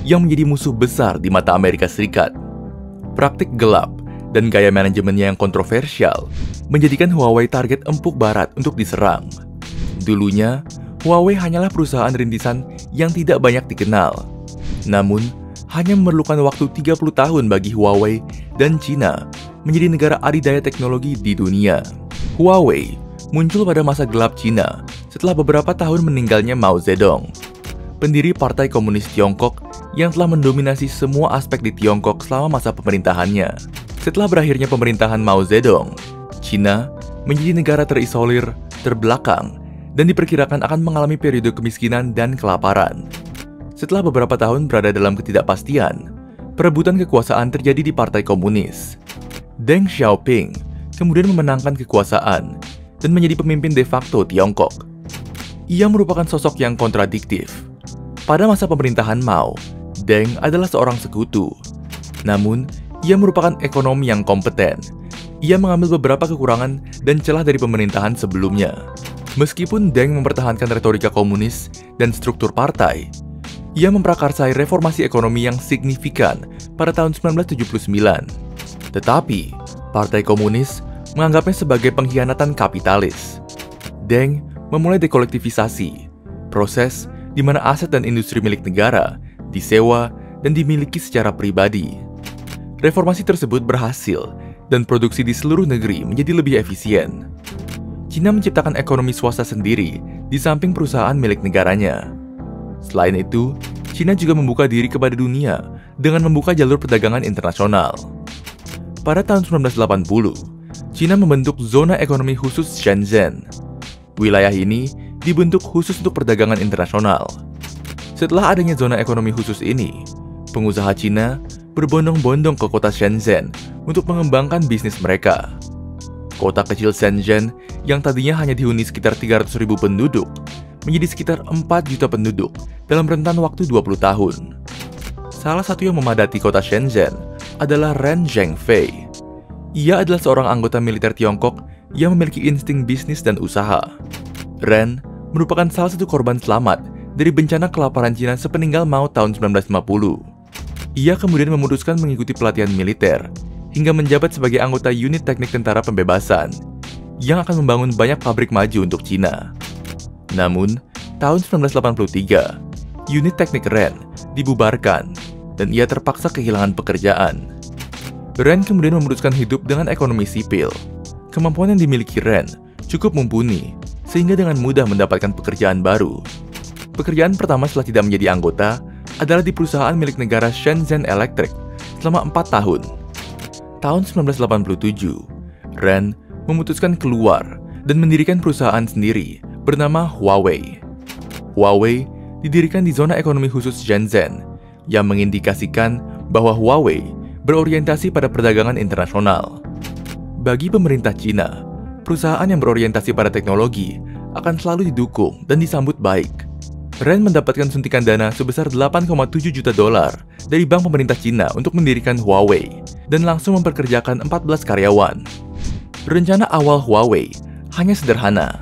yang menjadi musuh besar di mata Amerika Serikat. Praktik gelap dan gaya manajemennya yang kontroversial menjadikan Huawei target empuk barat untuk diserang. Dulunya, Huawei hanyalah perusahaan rintisan yang tidak banyak dikenal. Namun, hanya memerlukan waktu 30 tahun bagi Huawei dan Cina menjadi negara adidaya teknologi di dunia. Huawei muncul pada masa gelap Cina setelah beberapa tahun meninggalnya Mao Zedong, pendiri Partai Komunis Tiongkok yang telah mendominasi semua aspek di Tiongkok selama masa pemerintahannya. Setelah berakhirnya pemerintahan Mao Zedong, Cina menjadi negara terisolir, terbelakang, dan diperkirakan akan mengalami periode kemiskinan dan kelaparan. Setelah beberapa tahun berada dalam ketidakpastian, perebutan kekuasaan terjadi di Partai Komunis. Deng Xiaoping kemudian memenangkan kekuasaan dan menjadi pemimpin de facto Tiongkok. Ia merupakan sosok yang kontradiktif. Pada masa pemerintahan Mao, Deng adalah seorang sekutu. Namun, ia merupakan ekonom yang kompeten. Ia mengambil beberapa kekurangan dan celah dari pemerintahan sebelumnya. Meskipun Deng mempertahankan retorika komunis dan struktur partai, ia memprakarsai reformasi ekonomi yang signifikan pada tahun 1979. Tetapi, Partai Komunis menganggapnya sebagai pengkhianatan kapitalis. Deng memulai dekolektivisasi, proses di mana aset dan industri milik negara disewa dan dimiliki secara pribadi. Reformasi tersebut berhasil dan produksi di seluruh negeri menjadi lebih efisien. Cina menciptakan ekonomi swasta sendiri di samping perusahaan milik negaranya. Selain itu, Cina juga membuka diri kepada dunia dengan membuka jalur perdagangan internasional. Pada tahun 1980, Cina membentuk Zona Ekonomi Khusus Shenzhen. Wilayah ini dibentuk khusus untuk perdagangan internasional. Setelah adanya zona ekonomi khusus ini, pengusaha Cina berbondong-bondong ke kota Shenzhen untuk mengembangkan bisnis mereka. Kota kecil Shenzhen yang tadinya hanya dihuni sekitar 300.000 penduduk menjadi sekitar 4 juta penduduk dalam rentan waktu 20 tahun. Salah satu yang memadati kota Shenzhen adalah Ren Zhengfei. Ia adalah seorang anggota militer Tiongkok yang memiliki insting bisnis dan usaha. Ren merupakan salah satu korban selamat dari bencana kelaparan Cina sepeninggal Mao tahun 1950. Ia kemudian memutuskan mengikuti pelatihan militer hingga menjabat sebagai anggota unit teknik tentara pembebasan yang akan membangun banyak pabrik maju untuk Cina. Namun, tahun 1983, unit teknik Ren dibubarkan dan ia terpaksa kehilangan pekerjaan. Ren kemudian memutuskan hidup dengan ekonomi sipil. Kemampuan yang dimiliki Ren cukup mumpuni sehingga dengan mudah mendapatkan pekerjaan baru. Pekerjaan pertama setelah tidak menjadi anggota adalah di perusahaan milik negara Shenzhen Electric selama 4 tahun. Tahun 1987, Ren memutuskan keluar dan mendirikan perusahaan sendiri bernama Huawei. Huawei didirikan di zona ekonomi khusus Shenzhen yang mengindikasikan bahwa Huawei berorientasi pada perdagangan internasional. Bagi pemerintah Cina, perusahaan yang berorientasi pada teknologi akan selalu didukung dan disambut baik. Ren mendapatkan suntikan dana sebesar 8,7 juta dolar dari bank pemerintah Cina untuk mendirikan Huawei dan langsung memperkerjakan 14 karyawan. Rencana awal Huawei hanya sederhana.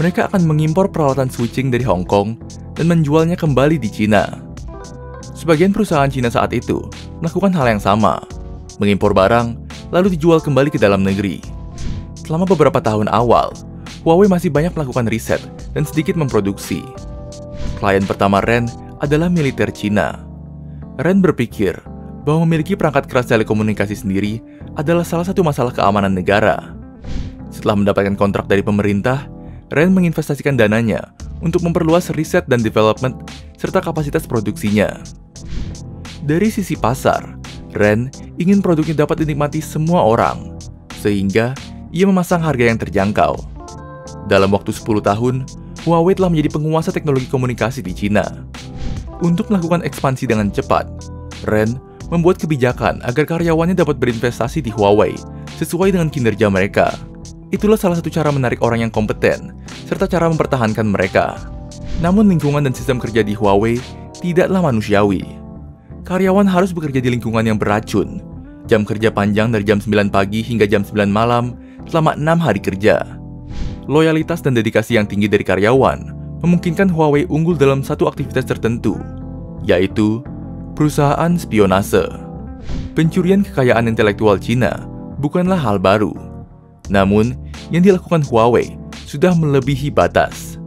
Mereka akan mengimpor peralatan switching dari Hong Kong dan menjualnya kembali di Cina. Sebagian perusahaan Cina saat itu melakukan hal yang sama, mengimpor barang lalu dijual kembali ke dalam negeri. Selama beberapa tahun awal, Huawei masih banyak melakukan riset dan sedikit memproduksi. Klien pertama Ren adalah militer Cina. Ren berpikir bahwa memiliki perangkat keras telekomunikasi sendiri adalah salah satu masalah keamanan negara. Setelah mendapatkan kontrak dari pemerintah, Ren menginvestasikan dananya untuk memperluas riset dan development serta kapasitas produksinya. Dari sisi pasar, Ren ingin produknya dapat dinikmati semua orang, sehingga ia memasang harga yang terjangkau. Dalam waktu 10 tahun, Huawei telah menjadi penguasa teknologi komunikasi di Cina. Untuk melakukan ekspansi dengan cepat, Ren membuat kebijakan agar karyawannya dapat berinvestasi di Huawei sesuai dengan kinerja mereka. Itulah salah satu cara menarik orang yang kompeten, serta cara mempertahankan mereka. Namun lingkungan dan sistem kerja di Huawei tidaklah manusiawi. Karyawan harus bekerja di lingkungan yang beracun. Jam kerja panjang dari jam 9 pagi hingga jam 9 malam selama 6 hari kerja. Loyalitas dan dedikasi yang tinggi dari karyawan memungkinkan Huawei unggul dalam satu aktivitas tertentu, yaitu Perusahaan spionase. Pencurian kekayaan intelektual Cina bukanlah hal baru. Namun, yang dilakukan Huawei sudah melebihi batas.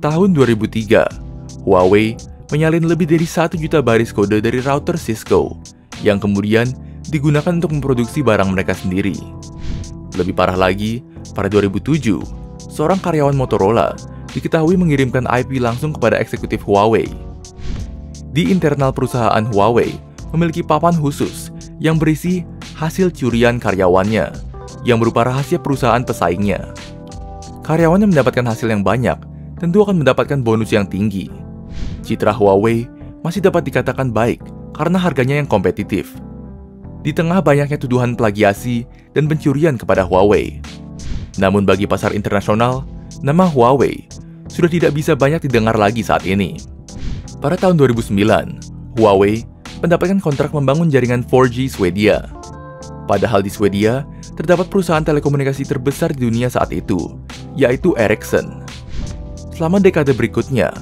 Tahun 2003, Huawei menyalin lebih dari 1 juta baris kode dari router Cisco yang kemudian digunakan untuk memproduksi barang mereka sendiri. Lebih parah lagi, pada 2007, seorang karyawan Motorola diketahui mengirimkan IP langsung kepada eksekutif Huawei. Di internal perusahaan Huawei memiliki papan khusus yang berisi hasil curian karyawannya yang berupa rahasia perusahaan pesaingnya. Karyawan yang mendapatkan hasil yang banyak tentu akan mendapatkan bonus yang tinggi. Citra Huawei masih dapat dikatakan baik karena harganya yang kompetitif. Di tengah banyaknya tuduhan plagiasi dan pencurian kepada Huawei. Namun bagi pasar internasional, nama Huawei sudah tidak bisa banyak didengar lagi saat ini. Pada tahun 2009, Huawei mendapatkan kontrak membangun jaringan 4G Swedia. Padahal di Swedia, terdapat perusahaan telekomunikasi terbesar di dunia saat itu, yaitu Ericsson. Selama dekade berikutnya,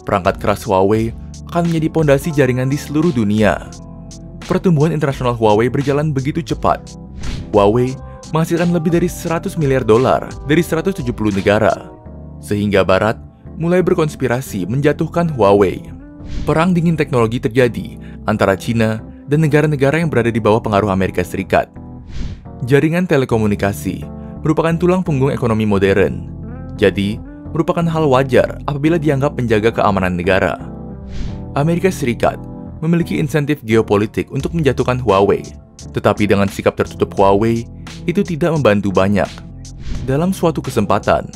perangkat keras Huawei akan menjadi pondasi jaringan di seluruh dunia. Pertumbuhan internasional Huawei berjalan begitu cepat. Huawei menghasilkan lebih dari 100 miliar dolar dari 170 negara. Sehingga Barat mulai berkonspirasi menjatuhkan Huawei. Perang dingin teknologi terjadi antara Cina dan negara-negara yang berada di bawah pengaruh Amerika Serikat. Jaringan telekomunikasi merupakan tulang punggung ekonomi modern. Jadi, merupakan hal wajar apabila dianggap menjaga keamanan negara. Amerika Serikat memiliki insentif geopolitik untuk menjatuhkan Huawei. Tetapi dengan sikap tertutup Huawei, itu tidak membantu banyak. Dalam suatu kesempatan,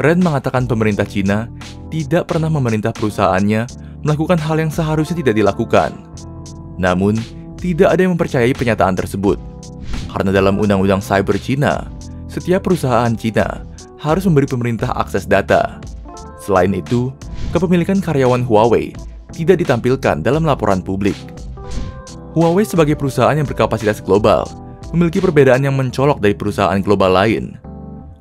Ren mengatakan pemerintah Cina tidak pernah memerintah perusahaannya melakukan hal yang seharusnya tidak dilakukan. Namun, tidak ada yang mempercayai pernyataan tersebut. Karena dalam Undang-Undang Cyber Cina, setiap perusahaan Cina harus memberi pemerintah akses data. Selain itu, kepemilikan karyawan Huawei tidak ditampilkan dalam laporan publik. Huawei sebagai perusahaan yang berkapasitas global memiliki perbedaan yang mencolok dari perusahaan global lain.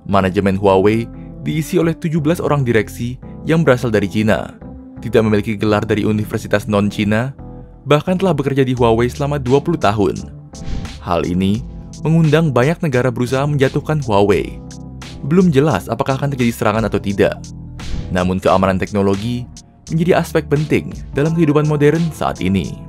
Manajemen Huawei diisi oleh 17 orang direksi yang berasal dari Cina, tidak memiliki gelar dari universitas non-Cina, bahkan telah bekerja di Huawei selama 20 tahun. Hal ini mengundang banyak negara berusaha menjatuhkan Huawei. Belum jelas apakah akan terjadi serangan atau tidak. Namun keamanan teknologi menjadi aspek penting dalam kehidupan modern saat ini.